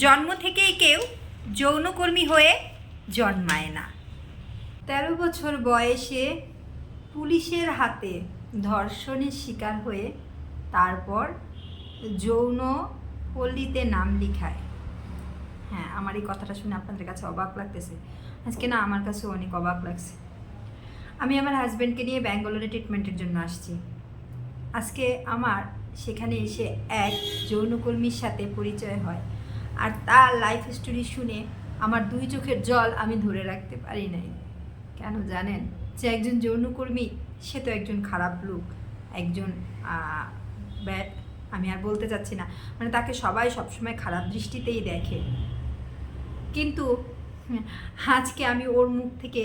জন্ম থেকেই কেউ যৌনকর্মী হয়ে জন্মায় না। 13 বছর বয়সে পুলিশের হাতে ধর্ষণের শিকার হয়ে তারপর যৌন পল্লীতে নাম লিখায়। হ্যাঁ, আমার এই কথাটা শুনে আপনাদের কাছে অবাক লাগতেছে। আজকে না, আমার কাছে অনেক অবাক লাগছে। আমি আমার হাজব্যান্ডকে নিয়ে ব্যাঙ্গালোরে ট্রিটমেন্টের জন্য আসছি। আজকে আমার সেখানে এসে এক যৌনকর্মীর সাথে পরিচয় হয়, আর তার লাইফ স্টোরি শুনে আমার দুই চোখের জল আমি ধরে রাখতে পারি নাই। কেন জানেন? যে একজন যৌনকর্মী সে তো একজন খারাপ লোক, একজন ব্যাড, আমি আর বলতে চাচ্ছি না, মানে তাকে সবাই সবসময় খারাপ দৃষ্টিতেই দেখে। কিন্তু আজকে আমি ওর মুখ থেকে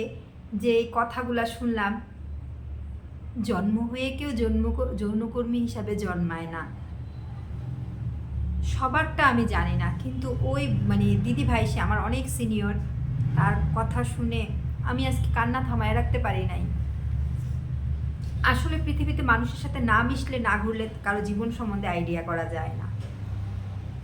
যে কথাগুলা শুনলাম, জন্ম হয়ে কেউ যৌনকর্মী হিসাবে জন্মায় না, সবারটা আমি জানি না, কিন্তু ওই দিদি ভাই, সে আমার অনেক সিনিয়র, তার কথা শুনে আমি আজকে কান্না থামায় রাখতে পারি নাই। আসলে পৃথিবীতে মানুষের সাথে না মিশলে, না ঘুরলে কারো জীবন সম্বন্ধে আইডিয়া করা যায় না।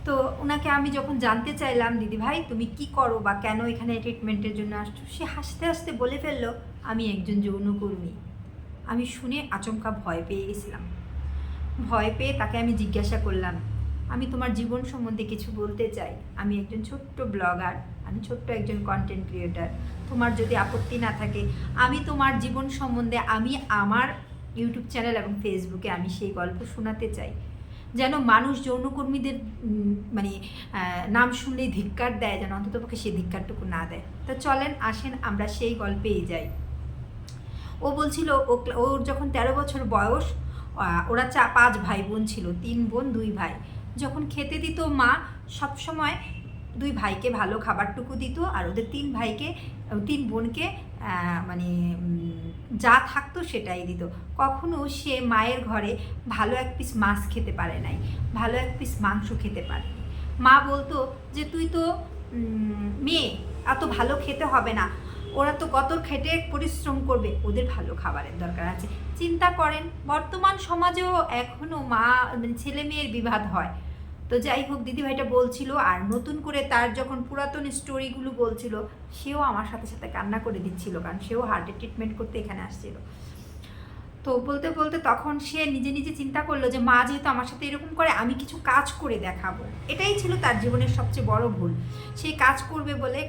তো ওনাকে আমি যখন জানতে চাইলাম, দিদি ভাই তুমি কি করো বা কেন এখানে ট্রিটমেন্টের জন্য আসছো, সে হাসতে হাসতে বলে ফেললো আমি একজন যৌনকর্মী। আমি শুনে আচমকা ভয় পেয়ে গেছিলাম। ভয় পেয়ে তাকে আমি জিজ্ঞাসা করলাম, আমি তোমার জীবন সম্বন্ধে কিছু বলতে চাই, আমি একজন ছোট্ট ব্লগার, আমি ছোট্ট একজন কন্টেন্ট ক্রিয়েটার, তোমার যদি আপত্তি না থাকে আমি তোমার জীবন সম্বন্ধে আমি আমার ইউটিউব চ্যানেল এবং ফেসবুকে আমি সেই গল্প শোনাতে চাই, যেন মানুষ যৌনকর্মীদের নাম শুনলেই ধিক্কার দেয়, যেন অন্ততপক্ষে সেই ধিক্কারটুকু না দেয়। তো চলেন আসেন আমরা সেই গল্পেই যাই। ও বলছিল ওর যখন 13 বছর বয়স, ওরা 5 ভাই বোন ছিল, 3 বোন 2 ভাই। যখন খেতে দিত মা সবসময় 2 ভাইকে ভালো খাবারটুকু দিত, আর ওদের 3 বোনকে যা থাকতো সেটাই দিত। কখনো সে মায়ের ঘরে ভালো এক পিস মাছ খেতে পারে নাই, ভালো এক পিস মাংস খেতে পারেনি। মা বলতো যে তুই তো মেয়ে, এত ভালো খেতে হবে না, ওরা তো কত খেটে পরিশ্রম করবে, ওদের ভালো খাবারের দরকার আছে। চিন্তা করেন, বর্তমান সমাজেও এখনও মা ছেলে মেয়ের বিবাদ হয়। তো যাই হোক, দিদিভাইটা বলছিল, আর নতুন করে তার যখন পুরাতন স্টোরিগুলো বলছিল, সেও আমার সাথে সাথে কান্না করে দিচ্ছিল, কারণ সেও হার্টের ট্রিটমেন্ট করতে এখানে আসছিল। তো বলতে বলতে তখন সে নিজে নিজে চিন্তা করলো যে মা যেহেতু আমার সাথে এরকম করে, আমি কিছু কাজ করে দেখাবো। এটাই ছিল তার জীবনের সবচেয়ে বড় ভুল। সেই কাজ করবে বলে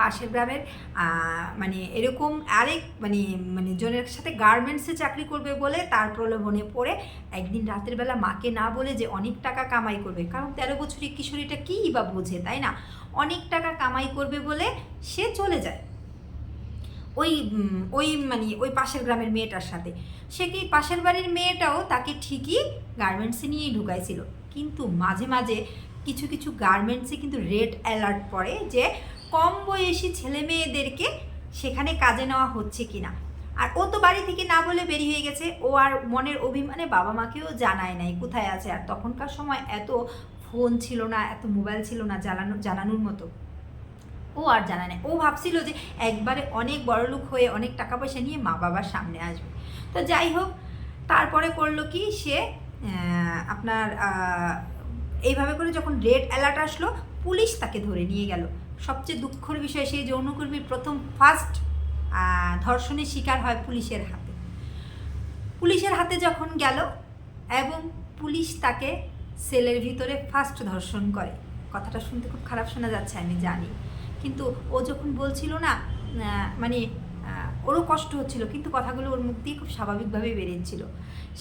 পাশের গ্রামের এরকম আরেক জনের সাথে গার্মেন্টসে চাকরি করবে বলে তার প্রলোভনে পড়ে একদিন রাতের বেলা মাকে না বলে যে অনেক টাকা কামাই করবে, কারণ 13 বছরের কিশোরীটা কী বা বোঝে, তাই না? অনেক টাকা কামাই করবে বলে সে চলে যায় ওই পাশের গ্রামের মেয়েটার সাথে। সে কি পাশের বাড়ির মেয়েটাও তাকে ঠিকই গার্মেন্টসে নিয়েই ঢুকাইছিল, কিন্তু মাঝে মাঝে কিছু কিছু গার্মেন্টসে কিন্তু রেড অ্যালার্ট পড়ে যে কম বয়সী ছেলে মেয়েদেরকে সেখানে কাজে নেওয়া হচ্ছে কিনা। আর ও তো বাড়ি থেকে না বলে বেরিয়ে হয়ে গেছে, ও আর মনের অভিমানে বাবা মাকেও জানায় নাই কোথায় আছে। আর তখনকার সময় এত ফোন ছিল না, এত মোবাইল ছিল না জানানোর মতো, ও আর জানা নেই। ও ভাবছিল যে একবারে অনেক বড়লোক হয়ে অনেক টাকা পয়সা নিয়ে মা বাবার সামনে আসবে। তো যাই হোক, তারপরে করলো কি, সে এইভাবে করে যখন রেড অ্যালার্ট আসলো, পুলিশ তাকে ধরে নিয়ে গেল। সবচেয়ে দুঃখের বিষয়, সেই যৌনকর্মীর ফার্স্ট ধর্ষণের শিকার হয় পুলিশের হাতে যখন গেল, এবং পুলিশ তাকে সেলের ভিতরে ফার্স্ট ধর্ষণ করে। কথাটা শুনতে খুব খারাপ শোনা যাচ্ছে, আমি জানি, কিন্তু ও যখন বলছিল না, ওরও কষ্ট হচ্ছিল, কিন্তু কথাগুলো ওর মুখ দিয়ে খুব স্বাভাবিকভাবেই বেরিয়েছিল।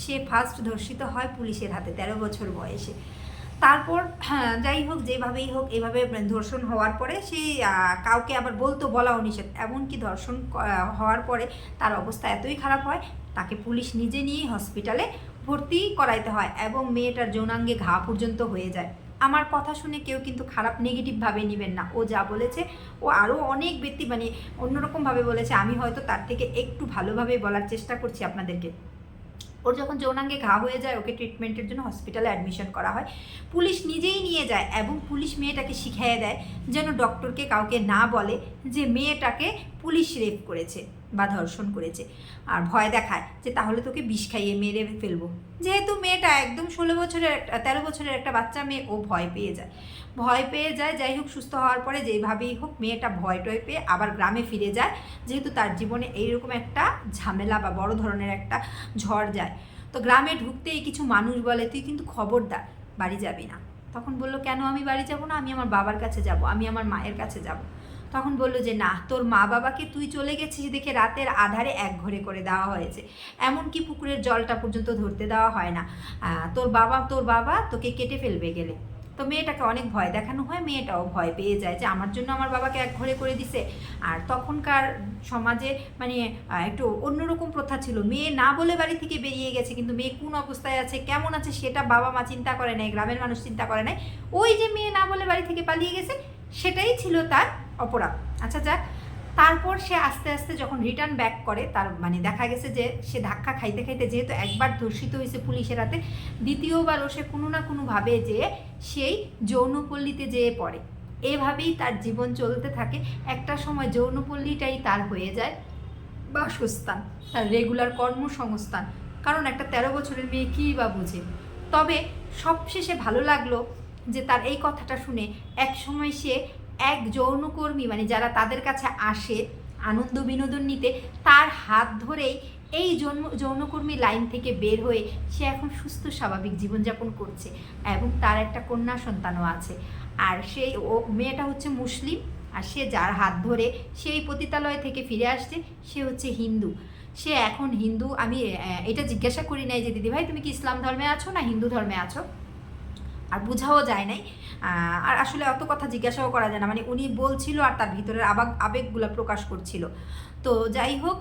সে ফার্স্ট ধর্ষিত হয় পুলিশের হাতে 13 বছর বয়সে। তারপর যাই হোক, যেভাবেই হোক, এভাবে ধর্ষণ হওয়ার পরে সে কাউকে আবার বলাও নিষেধ। এমনকি ধর্ষণ হওয়ার পরে তার অবস্থা এতই খারাপ হয়, তাকে পুলিশ নিজে নিয়েই হসপিটালে ভর্তি করাইতে হয়, এবং মেয়েটার যৌনাঙ্গে ঘা পর্যন্ত হয়ে যায়। আমার কথা শুনে কেউ কিন্তু খারাপ নেগেটিভভাবে নেবেন না। ও যা বলেছে, ও আরও অনেক ব্যক্তি অন্যরকমভাবে বলেছে, আমি হয়তো তার থেকে একটু ভালোভাবে বলার চেষ্টা করছি আপনাদেরকে। ওর যখন যৌনাঙ্গে ঘা হয়ে যায়, ওকে ট্রিটমেন্টের জন্য হসপিটালে অ্যাডমিশন করা হয়। পুলিশ নিজেই নিয়ে যায়, এবং পুলিশ মেয়েটাকে শিখিয়ে দেয় যেন ডক্টরকে কাউকে না বলে যে মেয়েটাকে পুলিশ রেপ করেছে, বা ধর্ষণ করেছে, আর ভয় দেখায় যে তাহলে তোকে বিষ খাইয়ে মেরে ফেলবো। যেহেতু মেয়েটা একদম 13 বছরের একটা বাচ্চা মেয়ে, ও ভয় পেয়ে যায়। যাই হোক, সুস্থ হওয়ার পরে যেইভাবেই হোক মেয়েটা ভয় টয় পেয়ে আবার গ্রামে ফিরে যায়, যেহেতু তার জীবনে এইরকম একটা ঝামেলা বা বড় ধরনের একটা ঝড় যায়। তো গ্রামে ঢুকতেই কিছু মানুষ বলে, তুই কিন্তু খবরদার বাড়ি যাবি না। তখন বললো, কেন আমি বাড়ি যাব না? আমি আমার বাবার কাছে যাব, আমি আমার মায়ের কাছে যাব। তখন বললো যে না, তোর মা বাবাকে তুই চলে গেছিস দেখে রাতের আধারে এক ঘরে করে দেওয়া হয়েছে, এমনকি পুকুরের জলটা পর্যন্ত ধরতে দেওয়া হয় না। তোর বাবা তোকে কেটে ফেলবে গেলে। তো মেয়েটাকে অনেক ভয় দেখানো হয়, মেয়েটাও ভয় পেয়ে যায় যে আমার জন্য আমার বাবাকে এক ঘরে করে দিছে। আর তখনকার সমাজে মানে একটু অন্যরকম প্রথা ছিল, মেয়ে না বলে বাড়ি থেকে বেরিয়ে গেছে, কিন্তু মেয়ে কোন অবস্থায় আছে কেমন আছে সেটা বাবা মা চিন্তা করে নাই, গ্রামের মানুষ চিন্তা করে নাই। ওই যে মেয়ে না বলে বাড়ি থেকে পালিয়ে গেছে, সেটাই ছিল তার অপরাধ। আচ্ছা যাক, তারপর সে আস্তে আস্তে যখন রিটার্ন ব্যাক করে, তার মানে দেখা গেছে যে সে ধাক্কা খাইতে খাইতে যেহেতু একবার ধর্ষিত হয়েছে পুলিশের হাতে, দ্বিতীয়বারও সে কোনো না কোনোভাবে যে সেই যৌনপল্লীতে যেয়ে পড়ে। এভাবেই তার জীবন চলতে থাকে। একটা সময় যৌনপল্লীটাই তার হয়ে যায় বাসস্থান, তার রেগুলার কর্মসংস্থান। কারণ একটা 13 বছরের মেয়ে কী বা বুঝে। তবে সবশেষে ভালো লাগলো যে তার এই কথাটা শুনে, এক সময় সে এক যৌনকর্মী মানে যারা তাদের কাছে আসে আনন্দ বিনোদন নিতে, তার হাত ধরেই এই যৌনকর্মী লাইন থেকে বের হয়ে সে এখন সুস্থ স্বাভাবিক জীবনযাপন করছে এবং তার একটা কন্যা সন্তানও আছে। আর সেই মেয়েটা হচ্ছে মুসলিম, আর সে যার হাত ধরে সেই পতিতালয় থেকে ফিরে আসছে সে হচ্ছে হিন্দু। সে এখন হিন্দু। আমি এটা জিজ্ঞাসা করি নাই যে দিদি ভাই তুমি কি ইসলাম ধর্মে আছো না হিন্দু ধর্মে আছো, আর বোঝাও যায় নাই। আর আসলে অত কথা জিজ্ঞাসাও করা যায় না, মানে উনি বলছিল আর তার ভিতরের আবেগগুলো প্রকাশ করছিল। তো যাই হোক,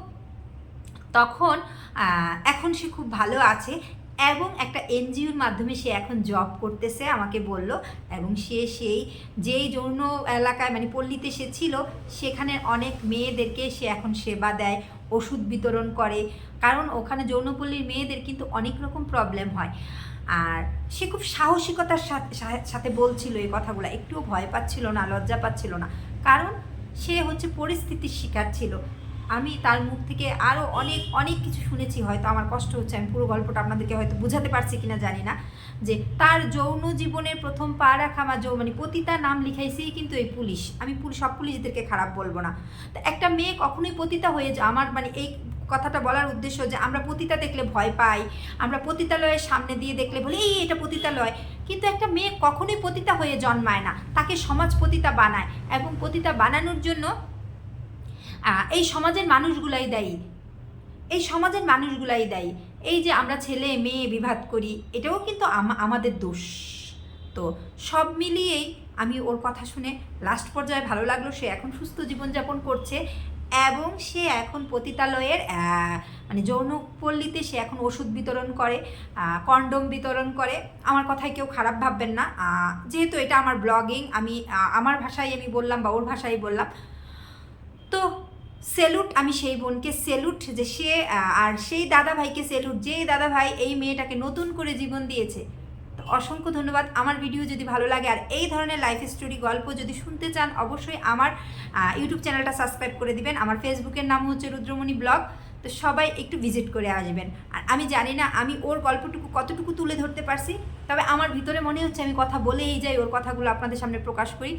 তখন এখন সে খুব ভালো আছে এবং একটা এনজিওর মাধ্যমে সে এখন জব করতেছে আমাকে বলল। এবং সে সেই যেই যৌন এলাকায় মানে পল্লীতে সে ছিল, সেখানে অনেক মেয়েদেরকে সে এখন সেবা দেয়, ওষুধ বিতরণ করে। কারণ ওখানে যৌনপল্লীর মেয়েদের কিন্তু অনেক রকম প্রবলেম হয়। আর সে খুব সাহসিকতার সাথে বলছিল এই কথাগুলো, একটুও ভয় পাচ্ছিল না, লজ্জা পাচ্ছিল না, কারণ সে হচ্ছে পরিস্থিতির শিকার ছিল। আমি তার মুখ থেকে আরও অনেক অনেক কিছু শুনেছি, হয়তো আমার কষ্ট হচ্ছে, আমি পুরো গল্পটা আপনাদেরকে হয়তো বোঝাতে পারছি কিনা জানি না, যে তার যৌন জীবনের প্রথম পা রাখা মানে পতিতা নাম লিখাইছেই কিন্তু এই পুলিশ। আমি সব পুলিশদেরকে খারাপ বলবো না। তো একটা মেয়ে কখনোই পতিতা হয়ে আমার মানে এই কথাটা বলার উদ্দেশ্য যে আমরা পতিতা দেখলে ভয় পাই, আমরা পতিতালয়ের সামনে দিয়ে দেখলে বলি এই এটা পতিতালয়, কিন্তু একটা মেয়ে কখনোই পতিতা হয়ে জন্মায় না, তাকে সমাজ পতিতা বানায়। এবং পতিতা বানানোর জন্য এই সমাজের মানুষগুলাই দায়ী, এই যে আমরা ছেলে মেয়ে বিভাদ করি, এটাও কিন্তু আমাদের দোষ। তো সব মিলিয়েই আমি ওর কথা শুনে লাস্ট পর্যায়ে ভালো লাগলো, সে এখন সুস্থ জীবনযাপন করছে এবং সে এখন পতিতালয়ের মানে যৌনপল্লীতে সে এখন ওষুধ বিতরণ করে, কন্ডোম বিতরণ করে। আমার কথায় কেউ খারাপ ভাববেন না, যেহেতু এটা আমার ব্লগিং, আমি আমার ভাষায় আমি বললাম বা ওর ভাষায় বললাম। তো সেলুট, আমি সেই বোনকে সেলুট যে সে, আর সেই দাদা ভাইকে সেলুট যে দাদা ভাই এই মেয়েটাকে নতুন করে জীবন দিয়েছে। তো অসংখ্য ধন্যবাদ। আমার ভিডিও যদি ভালো লাগে আর এই ধরনের লাইফ স্টোরি গল্প যদি শুনতে চান, অবশ্যই আমার ইউটিউব চ্যানেলটা সাবস্ক্রাইব করে দিবেন। আমার ফেসবুকের নাম হচ্ছে রুদ্রমণি ব্লগ। তো সবাই একটু ভিজিট করে আসবেন। আর আমি জানি না আমি ওর গল্পটুকু কতটুকু তুলে ধরতে পারছি, তবে আমার ভিতরে মনে হচ্ছে আমি কথা বলেই যাই, ওর কথাগুলো আপনাদের সামনে প্রকাশ করি।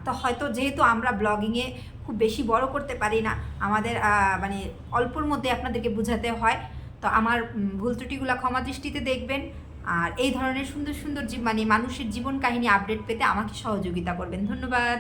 তো হয়তো যেহেতু আমরা ব্লগিংয়ে খুব বেশি বড় করতে পারি না, আমাদের মানে অল্পর মধ্যে আপনাদেরকে বোঝাতে হয়, তো আমার ভুল ত্রুটিগুলো ক্ষমা দৃষ্টিতে দেখবেন। আর এই ধরনের সুন্দর সুন্দর মানে মানুষের জীবন কাহিনী আপডেট পেতে আমাকে সহযোগিতা করবেন। ধন্যবাদ।